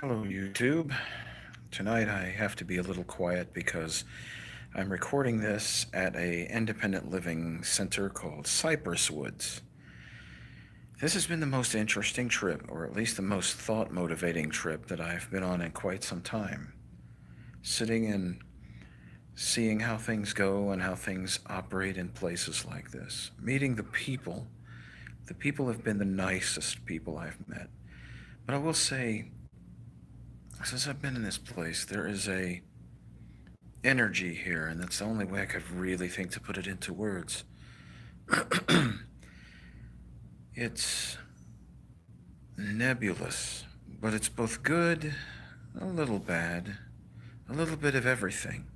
Hello, YouTube. Tonight I have to be a little quiet because I'm recording this at a independent living center called Cypress Woods. This has been the most interesting trip, or at least the most thought-motivating trip that I've been on in quite some time. Sitting and seeing how things go and how things operate in places like this. Meeting the people. The people have been the nicest people I've met. But I will say, since I've been in this place, there is a energy here, and that's the only way I could really think to put it into words. It's nebulous, but it's both good, a little bad, a little bit of everything.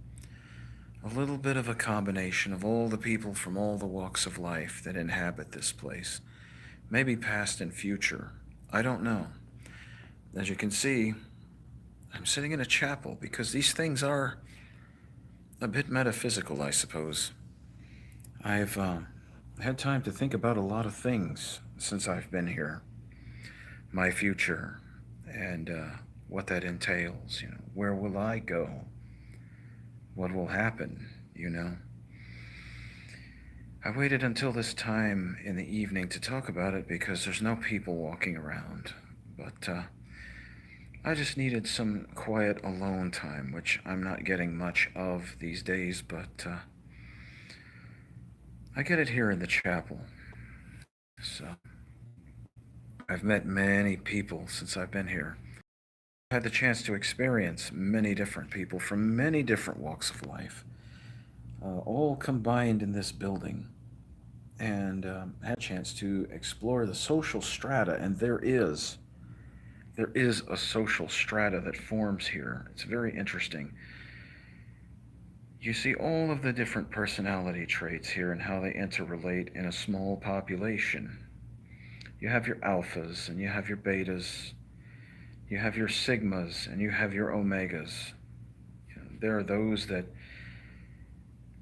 A little bit of a combination of all the people from all the walks of life that inhabit this place. Maybe past and future. I don't know. As you can see, I'm sitting in a chapel because these things are a bit metaphysical, I suppose. I've had time to think about a lot of things since I've been here. My future and what that entails. Where will I go? What will happen? You know. I waited until this time in the evening to talk about it because there's no people walking around. But I just needed some quiet alone time, which I'm not getting much of these days, but I get it here in the chapel. So I've met many people since I've been here. I've had the chance to experience many different people from many different walks of life, all combined in this building, and had a chance to explore the social strata. And there is a social strata that forms here. It's very interesting. You see all of the different personality traits here and how they interrelate in a small population. You have your alphas and you have your betas, you have your sigmas and you have your omegas. There are those that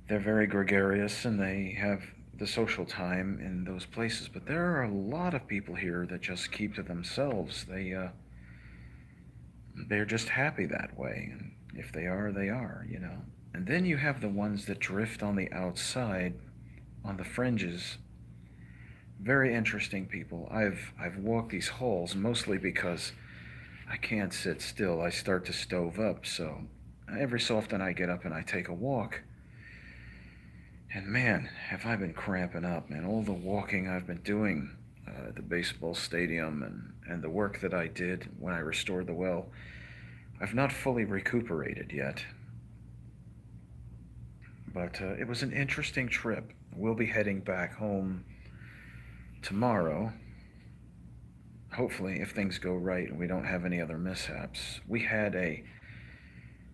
they're very gregarious and they have the social time in those places, but there are a lot of people here that just keep to themselves. They're just happy that way, and if they are, they are. And then you have the ones that drift on the outside, on the fringes. Very interesting people. I've walked these halls mostly because I can't sit still. I start to stove up, so every so often I get up and I take a walk. And man, have I been cramping up, man. All the walking I've been doing at the baseball stadium and the work that I did when I restored the well, I've not fully recuperated yet. But it was an interesting trip. We'll be heading back home tomorrow. Hopefully, if things go right and we don't have any other mishaps. We had a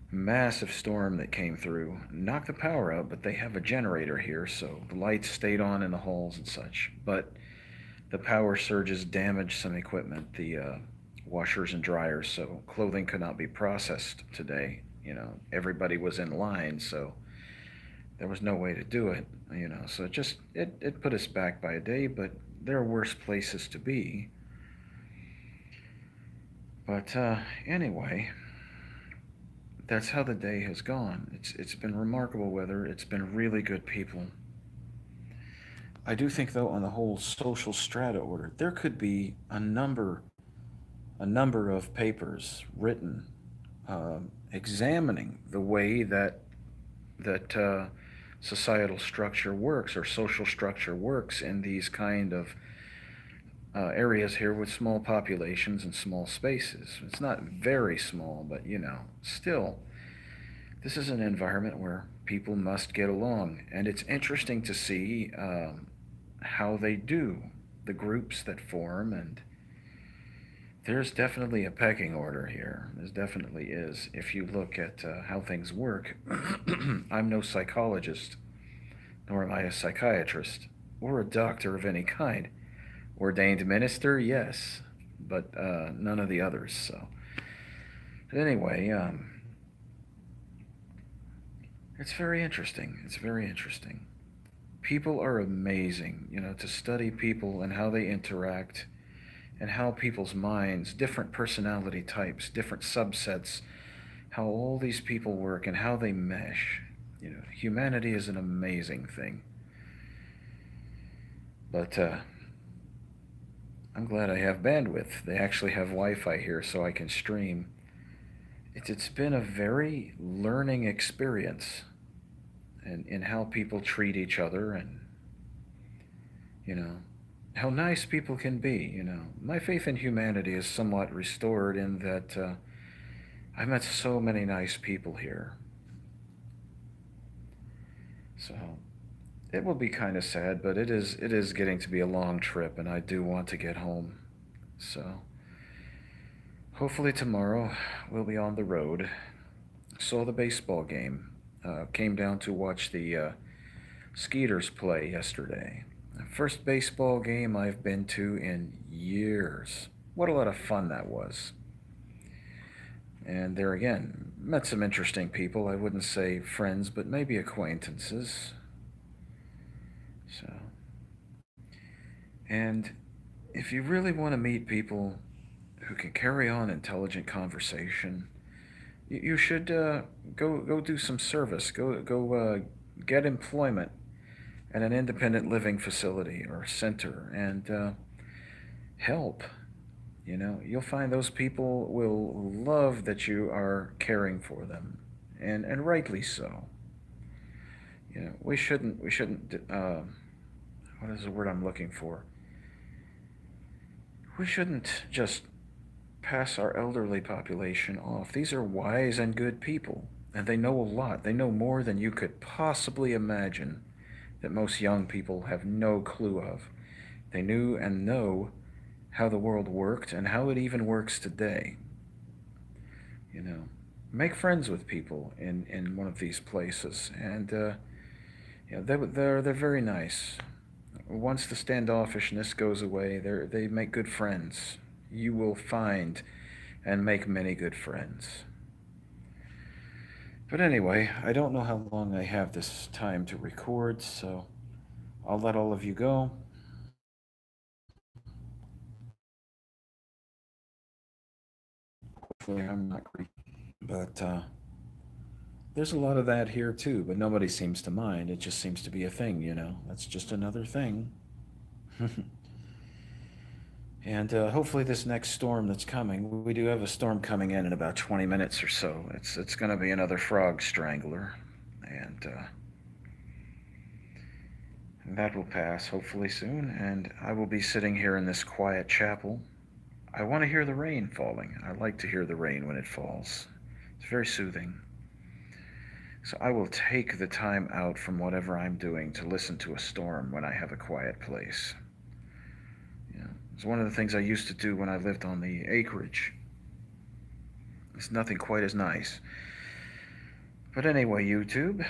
massive storm that came through, knocked the power out, but they have a generator here, so the lights stayed on in the halls and such. But the power surges damaged some equipment, the washers and dryers, so clothing could not be processed today. Everybody was in line, so there was no way to do it. So it put us back by a day, but there are worse places to be. But anyway, that's how the day has gone. It's been remarkable weather. It's been really good people. I do think, though, on the whole social strata order, there could be a number of papers written examining the way that societal structure works or social structure works in these kind of areas here with small populations and small spaces. It's not very small, but still, this is an environment where people must get along, and it's interesting to see how they do, the groups that form, and there's definitely a pecking order here. There definitely is. If you look at how things work, I'm no psychologist, nor am I a psychiatrist, or a doctor of any kind. Ordained minister, yes, but none of the others. So, but anyway, it's very interesting. It's very interesting. People are amazing, to study people and how they interact and how people's minds, different personality types, different subsets, how all these people work and how they mesh. Humanity is an amazing thing. But I'm glad I have bandwidth. They actually have Wi-Fi here so I can stream. It's been a very learning experience in how people treat each other, and you know how nice people can be. My faith in humanity is somewhat restored in that I met so many nice people here. So it will be kind of sad, but it is getting to be a long trip, and I do want to get home. So hopefully tomorrow we'll be on the road. Saw the baseball game. Came down to watch the Skeeters play yesterday. First baseball game I've been to in years. What a lot of fun that was. And there again, met some interesting people. I wouldn't say friends, but maybe acquaintances. So, and if you really want to meet people who can carry on intelligent conversation, you should go do some service. Go get employment at an independent living facility or center and help. You'll find those people will love that you are caring for them, and rightly so. We shouldn't. What is the word I'm looking for? We shouldn't just pass our elderly population off. These are wise and good people, and they know a lot. They know more than you could possibly imagine that most young people have no clue of. They knew and know how the world worked and how it even works today. You know, Make friends with people in one of these places, and they're very nice. Once the standoffishness goes away, they make good friends. You will find and make many good friends. But anyway, I don't know how long I have this time to record, so I'll let all of you go. Hopefully, I'm not creepy. But there's a lot of that here too, but nobody seems to mind. It just seems to be a thing. That's just another thing. And hopefully, this next storm that's coming, we do have a storm coming in about 20 minutes or so. It's going to be another frog strangler, and that will pass hopefully soon. And I will be sitting here in this quiet chapel. I want to hear the rain falling. I like to hear the rain when it falls. It's very soothing. So I will take the time out from whatever I'm doing to listen to a storm when I have a quiet place. It's one of the things I used to do when I lived on the acreage. It's nothing quite as nice. But anyway, YouTube,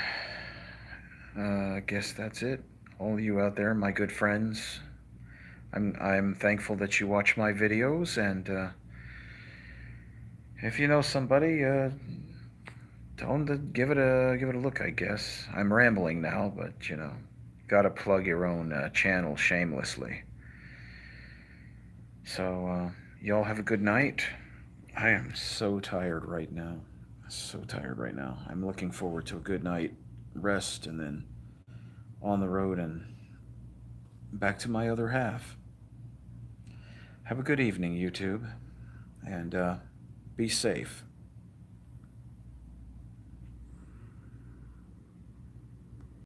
I guess that's it. All you out there, my good friends, I'm thankful that you watch my videos, and if you know somebody, tell them to give it a look. I guess I'm rambling now, but gotta plug your own channel shamelessly. So y'all have a good night. I am so tired right now. So tired right now. I'm looking forward to a good night rest and then on the road and back to my other half. Have a good evening, YouTube, and be safe.